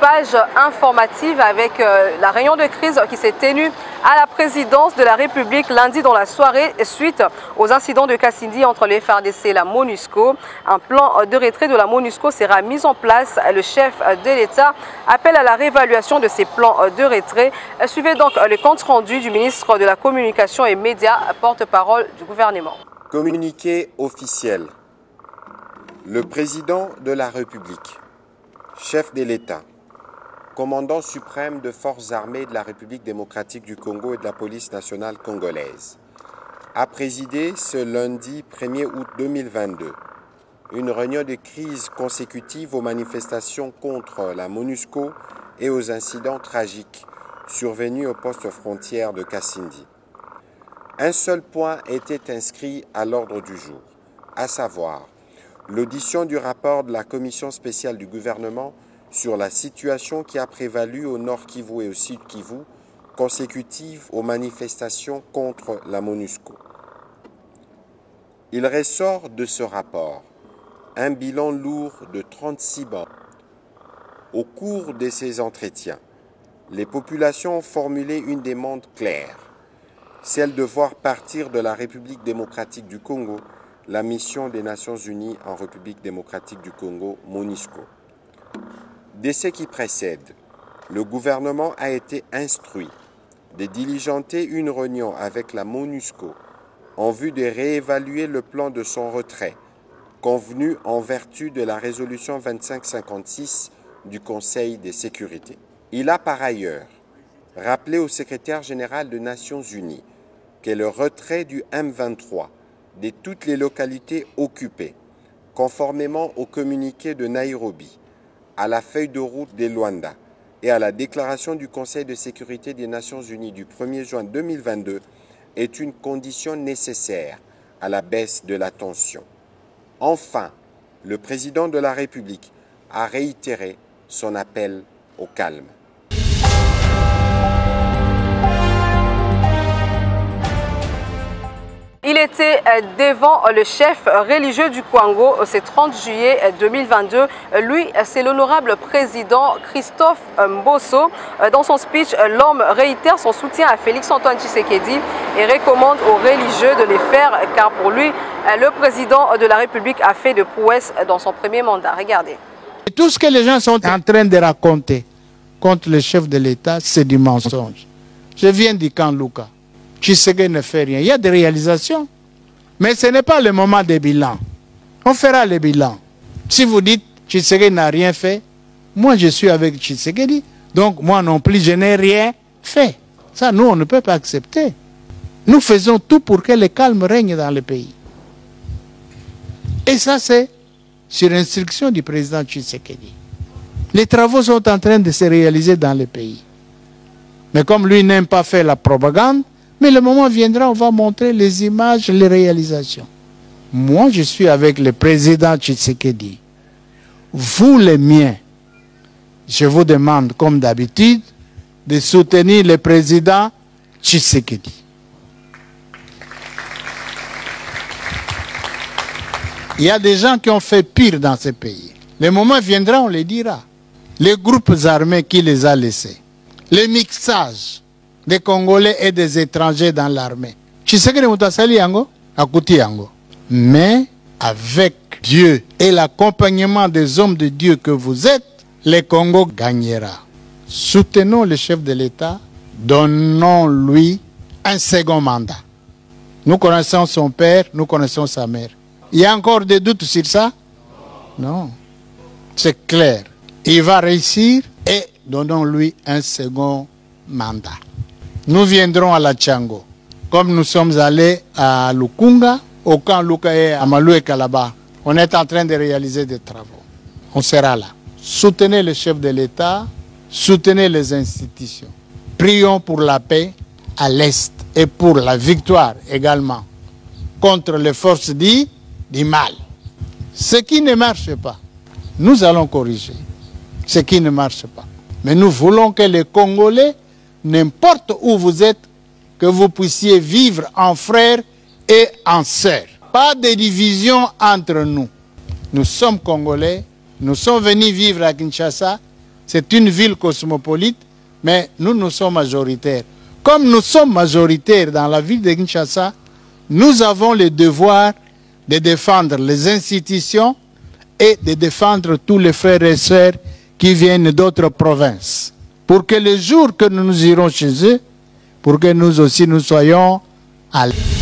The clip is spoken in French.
page informative avec la réunion de crise qui s'est tenue à la présidence de la République lundi dans la soirée suite aux incidents de Kassindi entre les FARDC et la MONUSCO. Un plan de retrait de la MONUSCO sera mis en place. Le chef de l'État appelle à la réévaluation de ces plans de retrait. Suivez donc le compte rendu du ministre de la Communication et Médias, porte-parole du gouvernement. Communiqué officiel. Le président de la République, chef de l'État, commandant suprême de forces armées de la République démocratique du Congo et de la police nationale congolaise, a présidé ce lundi 1er août 2022 une réunion de crise consécutive aux manifestations contre la MONUSCO et aux incidents tragiques survenus au poste frontière de Kassindi. Un seul point était inscrit à l'ordre du jour, à savoir l'audition du rapport de la commission spéciale du gouvernement sur la situation qui a prévalu au Nord Kivu et au Sud Kivu, consécutive aux manifestations contre la MONUSCO. Il ressort de ce rapport un bilan lourd de 36 bancs. Au cours de ces entretiens, les populations ont formulé une demande claire, celle de voir partir de la République démocratique du Congo la mission des Nations Unies en République démocratique du Congo, MONUSCO. Dès ce qui précède, le gouvernement a été instruit de diligenter une réunion avec la MONUSCO en vue de réévaluer le plan de son retrait, convenu en vertu de la résolution 2556 du Conseil de sécurité. Il a par ailleurs rappelé au secrétaire général des Nations Unies que le retrait du M23 de toutes les localités occupées, conformément au communiqué de Nairobi, à la feuille de route de Luanda et à la déclaration du Conseil de sécurité des Nations Unies du 1er juin 2022, est une condition nécessaire à la baisse de la tension. Enfin, le président de la République a réitéré son appel au calme. Il était devant le chef religieux du Congo ce 30 juillet 2022. Lui, c'est l'honorable président Christophe Mbosso. Dans son speech, l'homme réitère son soutien à Félix-Antoine Tshisekedi et recommande aux religieux de les faire, car pour lui, le président de la République a fait de prouesses dans son premier mandat. Regardez. Tout ce que les gens sont en train de raconter contre le chef de l'État, c'est du mensonge. Je viens du camp Luka. Tshisekedi ne fait rien. Il y a des réalisations, mais ce n'est pas le moment des bilans. On fera les bilans. Si vous dites Tshisekedi n'a rien fait, moi je suis avec Tshisekedi, donc moi non plus je n'ai rien fait. Ça, nous, on ne peut pas accepter. Nous faisons tout pour que le calme règne dans le pays. Et ça, c'est sur instruction du président Tshisekedi. Les travaux sont en train de se réaliser dans le pays. Mais comme lui n'aime pas faire la propagande, mais le moment viendra, on va montrer les images, les réalisations. Moi, je suis avec le président Tshisekedi. Vous, les miens, je vous demande, comme d'habitude, de soutenir le président Tshisekedi. Il y a des gens qui ont fait pire dans ce pays. Le moment viendra, on les dira. Les groupes armés qui les a laissés. Le mixage des Congolais et des étrangers dans l'armée. Tshisekedi Moutasali yango, akuti yango. Mais avec Dieu et l'accompagnement des hommes de Dieu que vous êtes, le Congo gagnera. Soutenons le chef de l'État, donnons-lui un second mandat. Nous connaissons son père, nous connaissons sa mère. Il y a encore des doutes sur ça? Non. C'est clair. Il va réussir et donnons-lui un second mandat. Nous viendrons à la Tchango. Comme nous sommes allés à Lukunga, au camp Luka et à Malou et Kalaba, on est en train de réaliser des travaux. On sera là. Soutenez le chef de l'État, soutenez les institutions. Prions pour la paix à l'Est et pour la victoire également contre les forces du mal. Ce qui ne marche pas, nous allons corriger. Ce qui ne marche pas. Mais nous voulons que les Congolais, n'importe où vous êtes, que vous puissiez vivre en frères et en sœurs. Pas de division entre nous. Nous sommes Congolais, nous sommes venus vivre à Kinshasa. c'est une ville cosmopolite, mais nous sommes majoritaires. Comme nous sommes majoritaires dans la ville de Kinshasa, nous avons le devoir de défendre les institutions et de défendre tous les frères et sœurs qui viennent d'autres provinces. Pour que le jour que nous irons chez eux, pour que nous aussi nous soyons à l'aise.